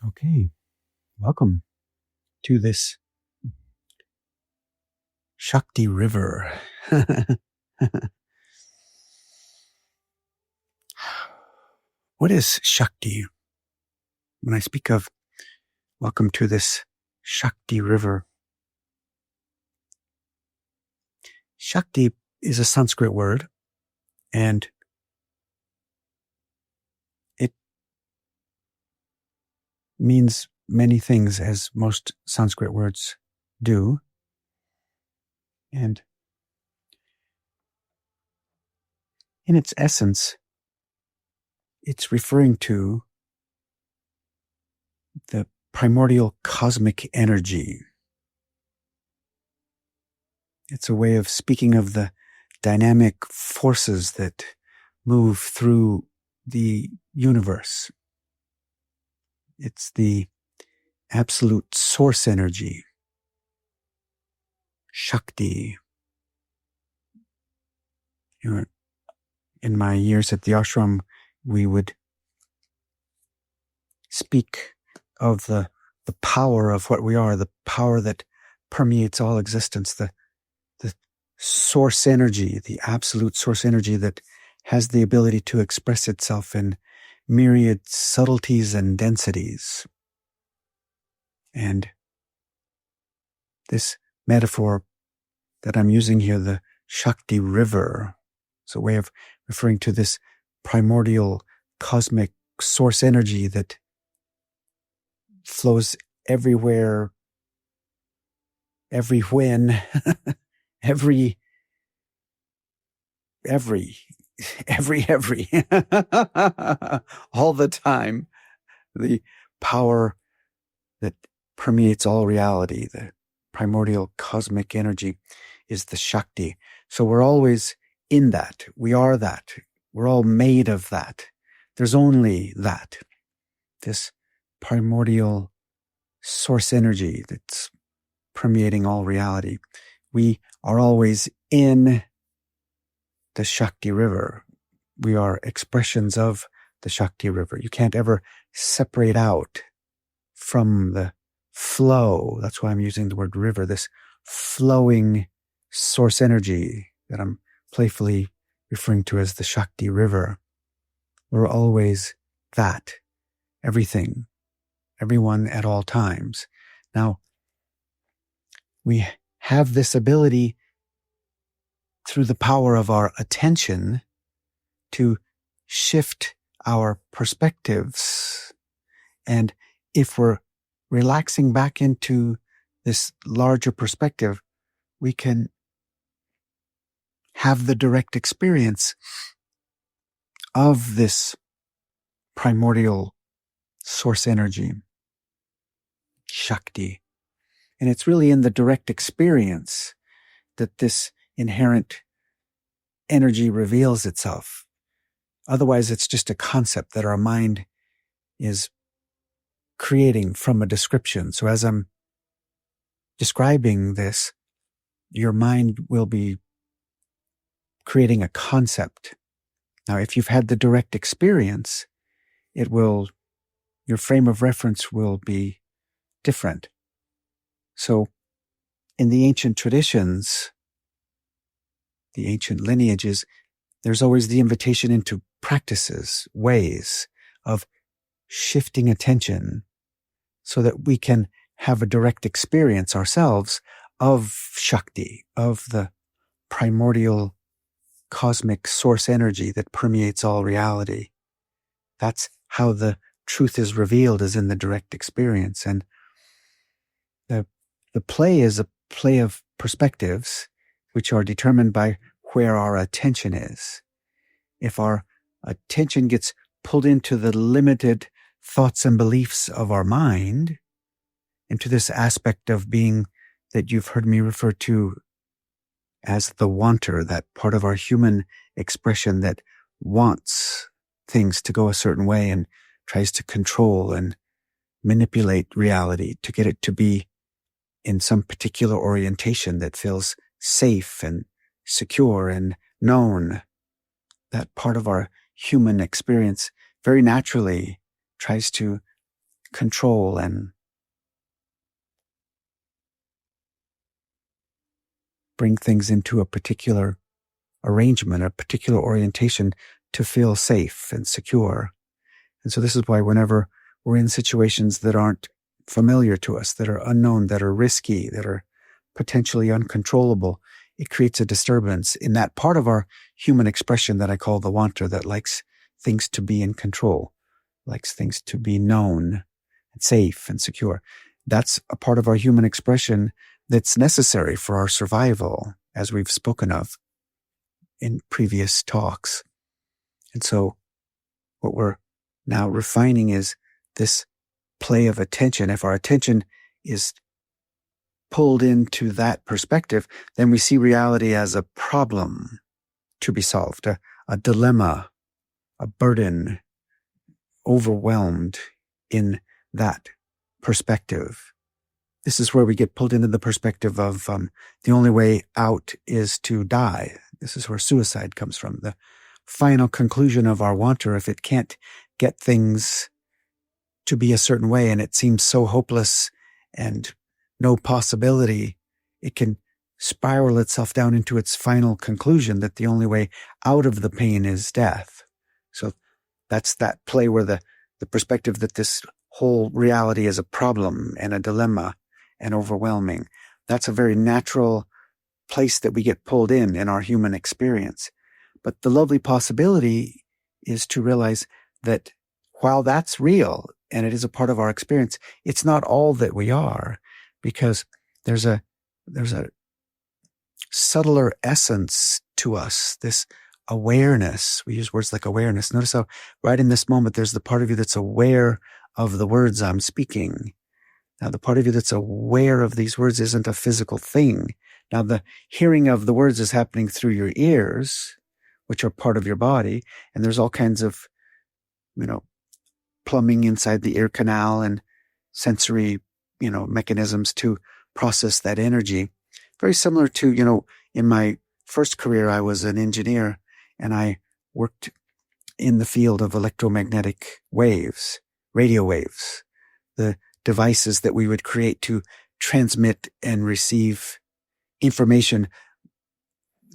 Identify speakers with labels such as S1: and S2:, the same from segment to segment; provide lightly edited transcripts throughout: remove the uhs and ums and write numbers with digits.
S1: Okay, welcome to this Shakti River. What is Shakti? When I speak of welcome to this Shakti River, Shakti is a Sanskrit word, and it means many things, as most Sanskrit words do. And in its essence, it's referring to the primordial cosmic energy. It's a way of speaking of the dynamic forces that move through the universe. It's the absolute source energy, Shakti. In my years at the ashram, we would speak of the power of what we are, the power that permeates all existence, the source energy, the absolute source energy that has the ability to express itself in myriad subtleties and densities. And this metaphor that I'm using here, the Shakti River, is a way of referring to this primordial cosmic source energy that flows everywhere, every when, every all the time. The power that permeates all reality, the primordial cosmic energy, is the Shakti. So we're always in that. We are that. We're all made of that. There's only that. This primordial source energy that's permeating all reality. We are always in the Shakti River. We are expressions of the Shakti River. You can't ever separate out from the flow. That's why I'm using the word river, this flowing source energy that I'm playfully referring to as the Shakti River. We're always that. Everything. Everyone at all times. Now, we have this ability through the power of our attention to shift our perspectives. And if we're relaxing back into this larger perspective, we can have the direct experience of this primordial source energy, Shakti. And it's really in the direct experience that this inherent energy reveals itself. Otherwise, it's just a concept that our mind is creating from a description. So as I'm describing this, your mind will be creating a concept. Now, if you've had the direct experience, your frame of reference will be different. So in the ancient traditions, the ancient lineages, there's always the invitation into practices, ways of shifting attention so that we can have a direct experience ourselves of Shakti, of the primordial cosmic source energy that permeates all reality. That's how the truth is revealed, is in the direct experience. And the play is a play of perspectives which are determined by where our attention is. If our attention gets pulled into the limited thoughts and beliefs of our mind, into this aspect of being that you've heard me refer to as the wanter, that part of our human expression that wants things to go a certain way and tries to control and manipulate reality to get it to be in some particular orientation that feels safe and secure and known. That part of our human experience very naturally tries to control and bring things into a particular arrangement, a particular orientation to feel safe and secure. And so this is why whenever we're in situations that aren't familiar to us, that are unknown, that are risky, that are potentially uncontrollable, it creates a disturbance in that part of our human expression that I call the wanter, that likes things to be in control, likes things to be known and safe and secure. That's a part of our human expression that's necessary for our survival, as we've spoken of in previous talks. And so what we're now refining is this play of attention. If our attention is pulled into that perspective, then we see reality as a problem to be solved, a dilemma, a burden, overwhelmed in that perspective. This is where we get pulled into the perspective of the only way out is to die. This is where suicide comes from. The final conclusion of our wanter, if it can't get things to be a certain way and it seems so hopeless and no possibility, it can spiral itself down into its final conclusion that the only way out of the pain is death. So that's that play where the perspective that this whole reality is a problem and a dilemma and overwhelming. That's a very natural place that we get pulled in our human experience. But the lovely possibility is to realize that while that's real and it is a part of our experience, it's not all that we are, because there's a subtler essence to us, this awareness. We use words like awareness. Notice how right in this moment, there's the part of you that's aware of the words I'm speaking. Now, the part of you that's aware of these words isn't a physical thing. Now, the hearing of the words is happening through your ears, which are part of your body. And there's all kinds of, plumbing inside the ear canal and sensory, mechanisms to process that energy. Very similar to, in my first career, I was an engineer and I worked in the field of electromagnetic waves, radio waves, the devices that we would create to transmit and receive information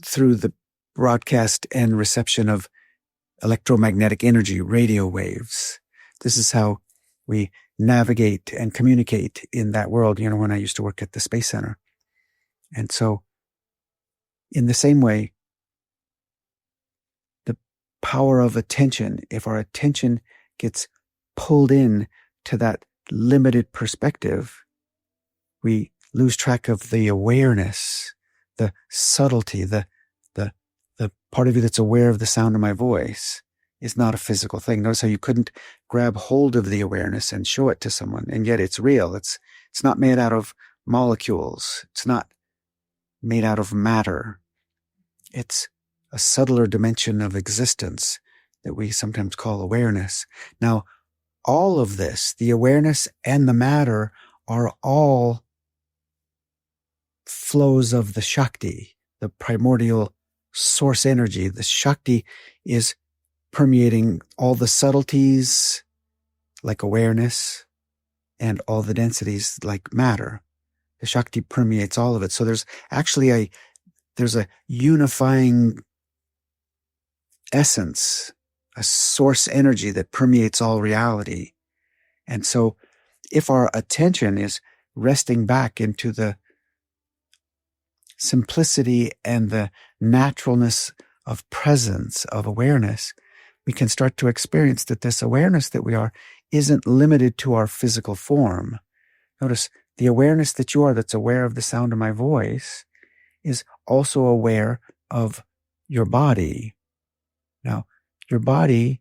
S1: through the broadcast and reception of electromagnetic energy, radio waves. This is how we navigate and communicate in that world, when I used to work at the Space Center. And so, in the same way, the power of attention, if our attention gets pulled in to that limited perspective, we lose track of the awareness, the subtlety, the part of you that's aware of the sound of my voice is not a physical thing. Notice how you couldn't grab hold of the awareness and show it to someone, and yet it's real. It's not made out of molecules. It's not made out of matter. It's a subtler dimension of existence that we sometimes call awareness. Now, all of this, the awareness and the matter, are all flows of the Shakti, the primordial source energy. The Shakti is permeating all the subtleties like awareness and all the densities like matter. The Shakti permeates all of it. So there's actually there's a unifying essence, a source energy that permeates all reality. And so if our attention is resting back into the simplicity and the naturalness of presence, of awareness, we can start to experience that this awareness that we are isn't limited to our physical form. Notice the awareness that you are, that's aware of the sound of my voice, is also aware of your body. Now, your body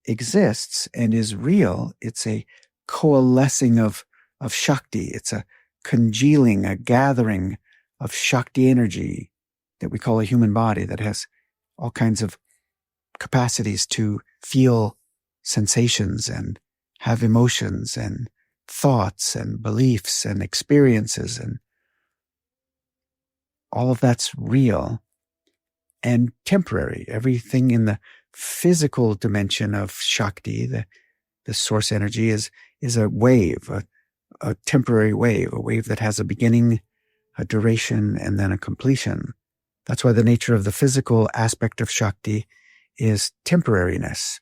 S1: exists and is real. It's a coalescing of Shakti. It's a congealing, a gathering of Shakti energy that we call a human body, that has all kinds of capacities to feel sensations and have emotions and thoughts and beliefs and experiences, and all of that's real and temporary. Everything in the physical dimension of Shakti, the this source energy is a wave, a temporary wave, a wave that has a beginning, a duration, and then a completion. That's why the nature of the physical aspect of Shakti is temporariness.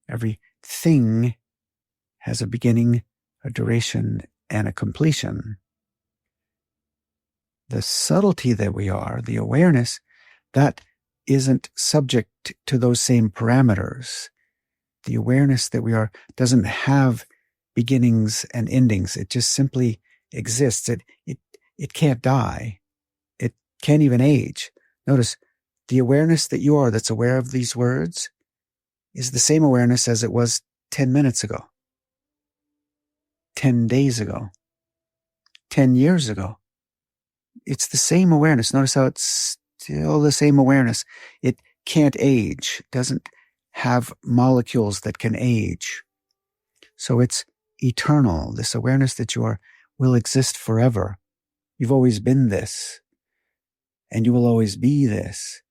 S1: Everything has a beginning, a duration, and a completion. The subtlety that we are, the awareness, that isn't subject to those same parameters. The awareness that we are doesn't have beginnings and endings. It just simply exists. It can't die. It can't even age. Notice, the awareness that you are that's aware of these words is the same awareness as it was 10 minutes ago, 10 days ago, 10 years ago. It's the same awareness. Notice how it's still the same awareness. It can't age. It doesn't have molecules that can age. So it's eternal. This awareness that you are will exist forever. You've always been this, and you will always be this.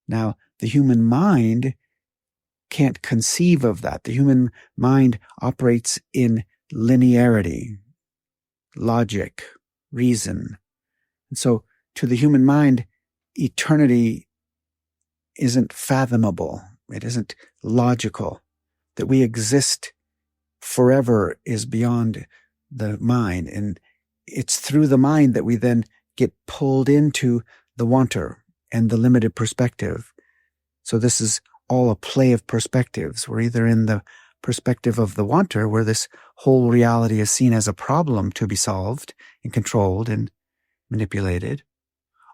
S1: Now, the human mind can't conceive of that. The human mind operates in linearity, logic, reason. And so to the human mind, eternity isn't fathomable. It isn't logical. That we exist forever is beyond the mind. And it's through the mind that we then get pulled into the wanter and the limited perspective. So this is all a play of perspectives. We're either in the perspective of the wanter, where this whole reality is seen as a problem to be solved and controlled and manipulated,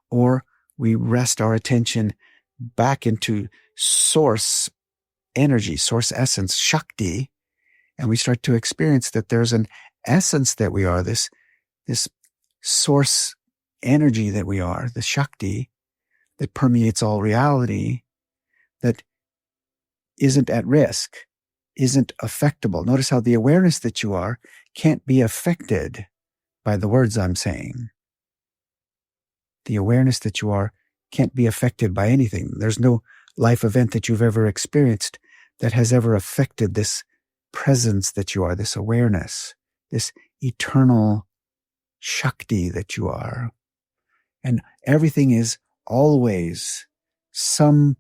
S1: or we rest our attention back into source energy, source essence, Shakti, and we start to experience that there's an essence that we are, this source energy that we are, the Shakti that permeates all reality, that isn't at risk, isn't affectable. Notice how the awareness that you are can't be affected by the words I'm saying. The awareness that you are can't be affected by anything. There's no life event that you've ever experienced that has ever affected this presence that you are, this awareness, this eternal Shakti that you are. And everything is always some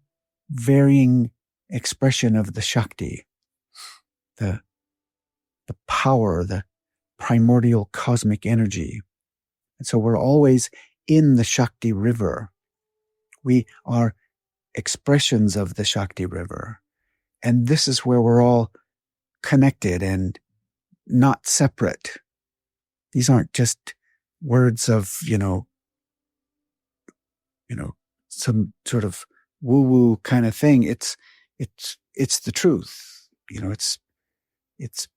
S1: varying expression of the Shakti, the power, the primordial cosmic energy. And so we're always in the Shakti River. We are expressions of the Shakti River. And this is where we're all connected and not separate. These aren't just words of, some sort of woo-woo kind of thing. It's the truth. It's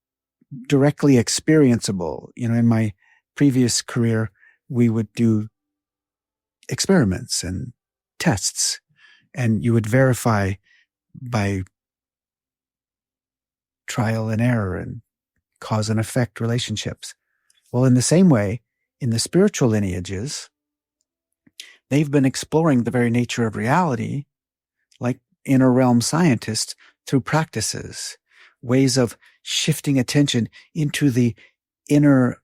S1: directly experienceable. In my previous career, we would do experiments and tests, and you would verify by trial and error and cause and effect relationships. Well, in the same way, in the spiritual lineages, they've been exploring the very nature of reality, like inner realm scientists, through practices, ways of shifting attention into the inner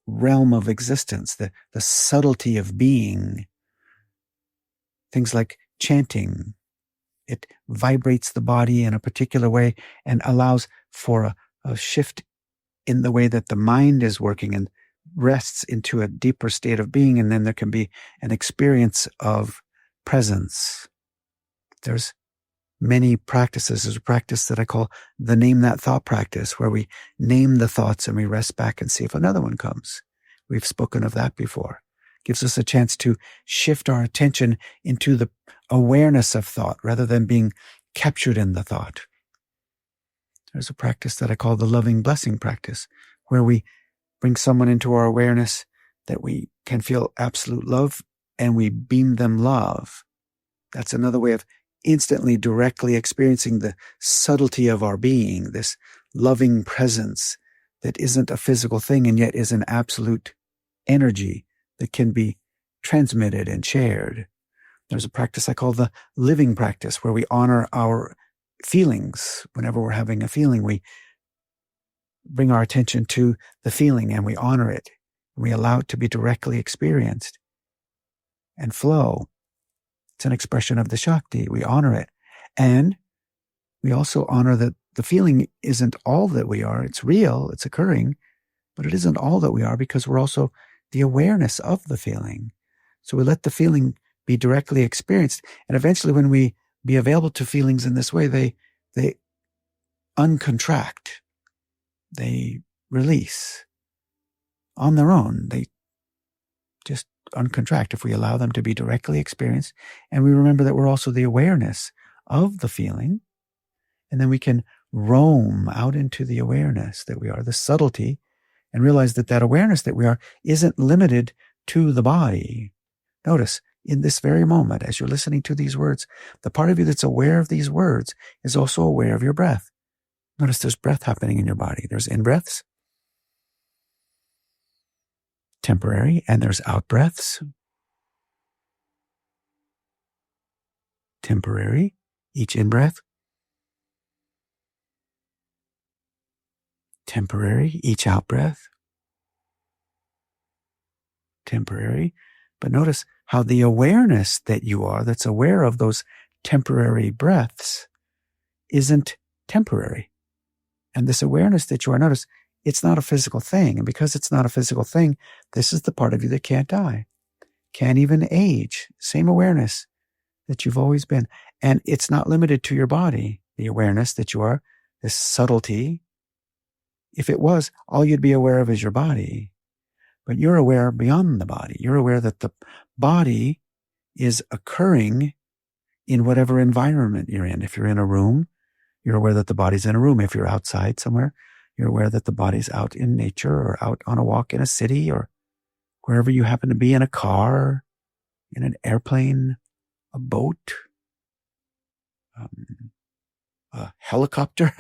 S1: realm of existence, the subtlety of being. Things like chanting. It vibrates the body in a particular way and allows for a shift in the way that the mind is working and rests into a deeper state of being, and then there can be an experience of presence. There's many practices. There's a practice that I call the name that thought practice, where we name the thoughts and we rest back and see if another one comes. We've spoken of that before. Gives us a chance to shift our attention into the awareness of thought rather than being captured in the thought. There's a practice that I call the loving blessing practice, where we bring someone into our awareness that we can feel absolute love and we beam them love. That's another way of instantly, directly experiencing the subtlety of our being, this loving presence that isn't a physical thing and yet is an absolute energy that can be transmitted and shared. There's a practice I call the living practice, where we honor our feelings. Whenever we're having a feeling, we bring our attention to the feeling and we honor it. We allow it to be directly experienced and flow. It's an expression of the Shakti. We honor it. And we also honor that the feeling isn't all that we are. It's real, it's occurring, but it isn't all that we are because we're also the awareness of the feeling. So we let the feeling be directly experienced. And eventually when we be available to feelings in this way, they uncontract. They release on their own. They just uncontract if we allow them to be directly experienced. And we remember that we're also the awareness of the feeling. And then we can roam out into the awareness that we are, the subtlety, and realize that that awareness that we are isn't limited to the body. Notice, in this very moment, as you're listening to these words, the part of you that's aware of these words is also aware of your breath. Notice there's breath happening in your body. There's in-breaths, temporary, and there's out-breaths, temporary, each in-breath, temporary, each out-breath, temporary. But notice how the awareness that you are, that's aware of those temporary breaths, isn't temporary. And this awareness that you are, notice, it's not a physical thing. And because it's not a physical thing, this is the part of you that can't die, can't even age. Same awareness that you've always been. And it's not limited to your body, the awareness that you are, this subtlety. If it was, all you'd be aware of is your body. But you're aware beyond the body. You're aware that the body is occurring in whatever environment you're in. If you're in a room, you're aware that the body's in a room. If you're outside somewhere, you're aware that the body's out in nature or out on a walk in a city or wherever you happen to be, in a car, in an airplane, a boat, a helicopter,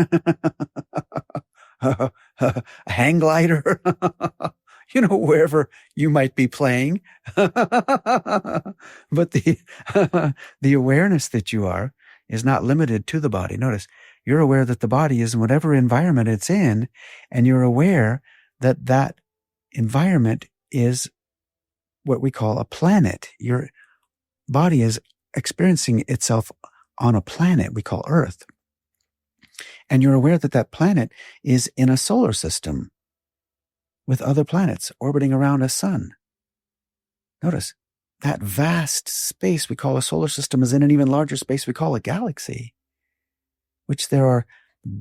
S1: a hang glider, wherever you might be playing. But the awareness that you are is not limited to the body. Notice, you're aware that the body is in whatever environment it's in, and you're aware that that environment is what we call a planet. Your body is experiencing itself on a planet we call Earth. And you're aware that that planet is in a solar system with other planets orbiting around a sun. Notice, that vast space we call a solar system is in an even larger space we call a galaxy, which there are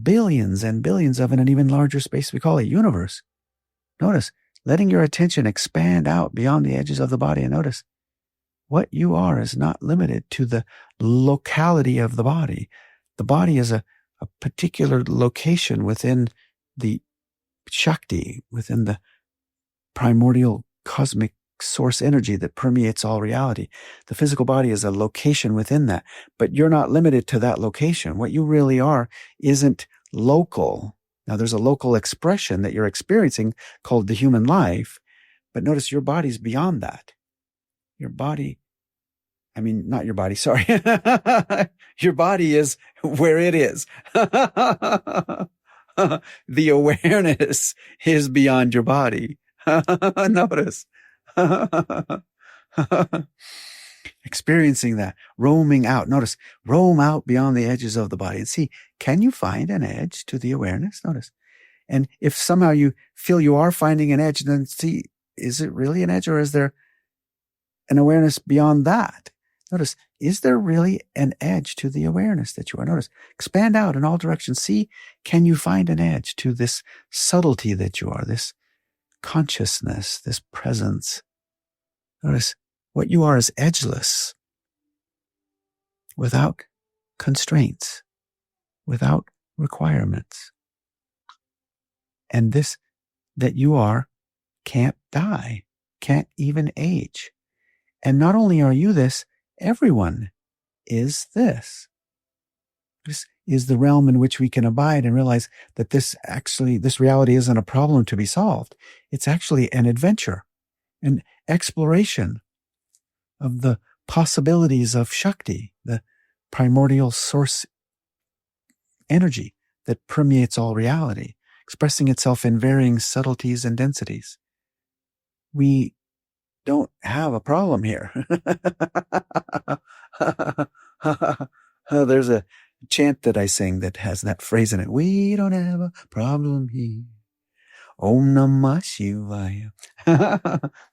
S1: billions and billions of in an even larger space we call a universe. Notice, letting your attention expand out beyond the edges of the body, and notice what you are is not limited to the locality of the body. The body is a particular location within the Shakti, within the primordial cosmic source energy that permeates all reality. The physical body is a location within that, but you're not limited to that location. What you really are isn't local. Now, there's a local expression that you're experiencing called the human life, but notice your body's beyond that. Not your body, sorry. Your body is where it is. The awareness is beyond your body. Notice. Experiencing that, roaming out. Notice, roam out beyond the edges of the body and see, can you find an edge to the awareness? Notice. And if somehow you feel you are finding an edge, then see, is it really an edge, or is there an awareness beyond that? Notice, is there really an edge to the awareness that you are? Notice, expand out in all directions. See, can you find an edge to this subtlety that you are, this consciousness, this presence? Notice, what you are is edgeless, without constraints, without requirements. And this that you are can't die, can't even age. And not only are you this, everyone is this. This is the realm in which we can abide and realize that this reality isn't a problem to be solved. It's actually an adventure, an exploration of the possibilities of Shakti, the primordial source energy that permeates all reality, expressing itself in varying subtleties and densities. We don't have a problem here. There's a chant that I sing that has that phrase in it. We don't have a problem here. Om Namah Shivaya.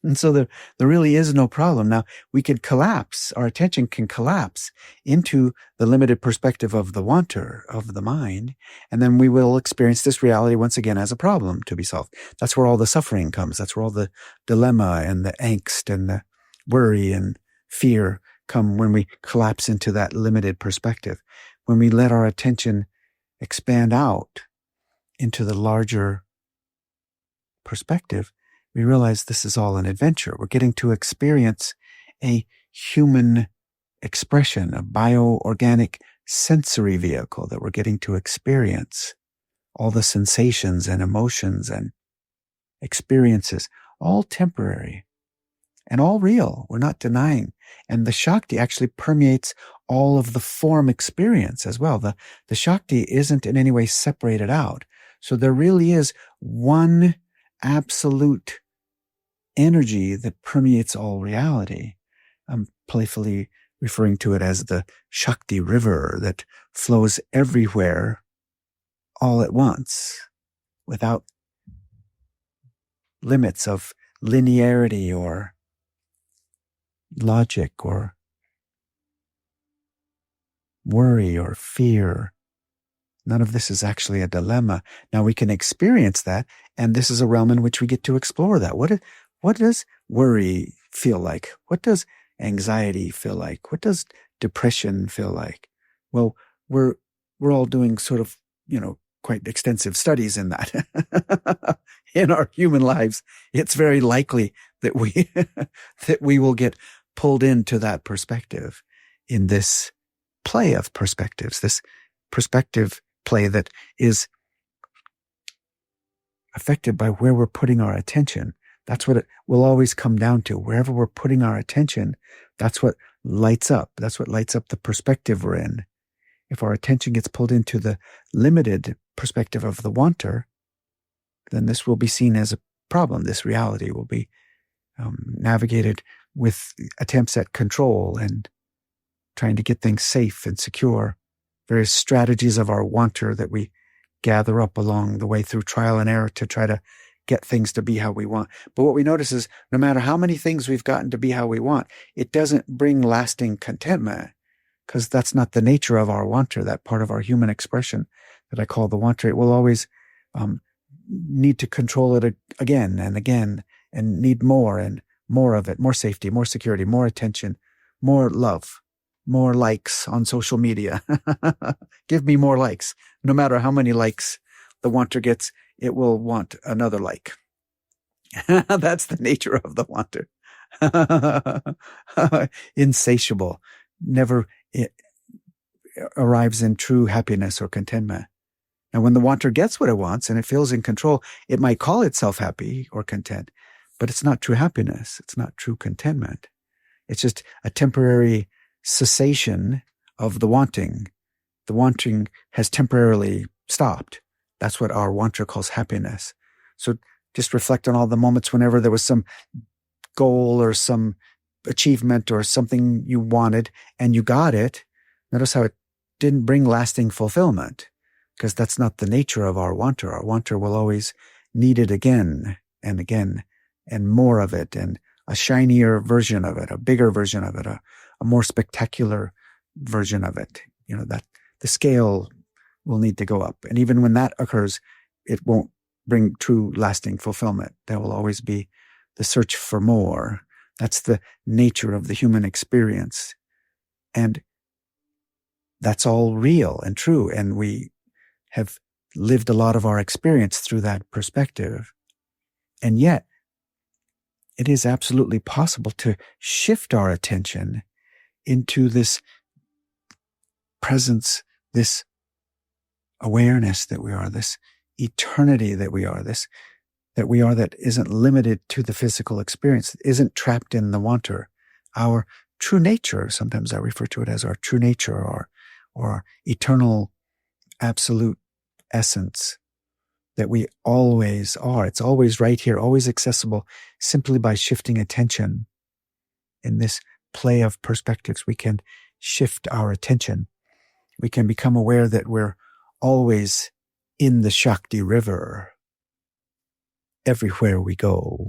S1: And so there really is no problem. Now, we could collapse, our attention can collapse into the limited perspective of the wanter, of the mind, and then we will experience this reality once again as a problem to be solved. That's where all the suffering comes. That's where all the dilemma and the angst and the worry and fear come when we collapse into that limited perspective. When we let our attention expand out into the larger perspective, we realize this is all an adventure. We're getting to experience a human expression, a bioorganic sensory vehicle that we're getting to experience. All the sensations and emotions and experiences, all temporary and all real. We're not denying. And the Shakti actually permeates all of the form experience as well. The Shakti isn't in any way separated out. So there really is one absolute energy that permeates all reality. I'm playfully referring to it as the Shakti River that flows everywhere all at once without limits of linearity or logic or worry or fear. None of this is actually a dilemma. Now we can experience that, and this is a realm in which we get to explore that. What does worry feel like? What does anxiety feel like? What does depression feel like? Well, we're all doing sort of, quite extensive studies in that. In our human lives, it's very likely that we that we will get pulled into that perspective in this play of perspectives, this perspective play that is affected by where we're putting our attention. That's what it will always come down to. Wherever we're putting our attention, that's what lights up. That's what lights up the perspective we're in. If our attention gets pulled into the limited perspective of the wanter, then this will be seen as a problem. This reality will be navigated with attempts at control and trying to get things safe and secure. Various strategies of our wanter that we gather up along the way through trial and error to try to get things to be how we want. But what we notice is no matter how many things we've gotten to be how we want, it doesn't bring lasting contentment, because that's not the nature of our wanter, that part of our human expression that I call the wanter. It will always need to control it again and again, and need more and more of it, more safety, more security, more attention, more love, more likes on social media. Give me more likes. No matter how many likes the wanter gets, it will want another like. That's the nature of the wanter. Insatiable, never arrives in true happiness or contentment. And when the wanter gets what it wants and it feels in control, it might call itself happy or content, but it's not true happiness. It's not true contentment. It's just a temporary cessation of the wanting. The wanting has temporarily stopped. That's what our wanter calls happiness. So just reflect on all the moments whenever there was some goal or some achievement or something you wanted and you got it. Notice how it didn't bring lasting fulfillment, because that's not the nature of our wanter. Our wanter will always need it again and again and more of it, and a shinier version of it, a bigger version of it, a more spectacular version of it. That the scale will need to go up. And even when that occurs, it won't bring true lasting fulfillment. There will always be the search for more. That's the nature of the human experience. And that's all real and true. And we have lived a lot of our experience through that perspective. And yet, it is absolutely possible to shift our attention into this presence, this awareness that we are, this eternity that we are, that isn't limited to the physical experience, isn't trapped in the wanter. Our true nature, sometimes I refer to it as our true nature or eternal absolute essence that we always are. It's always right here, always accessible, simply by shifting attention. In this play of perspectives, we can shift our attention. We can become aware that we're always in the Shakti River everywhere we go.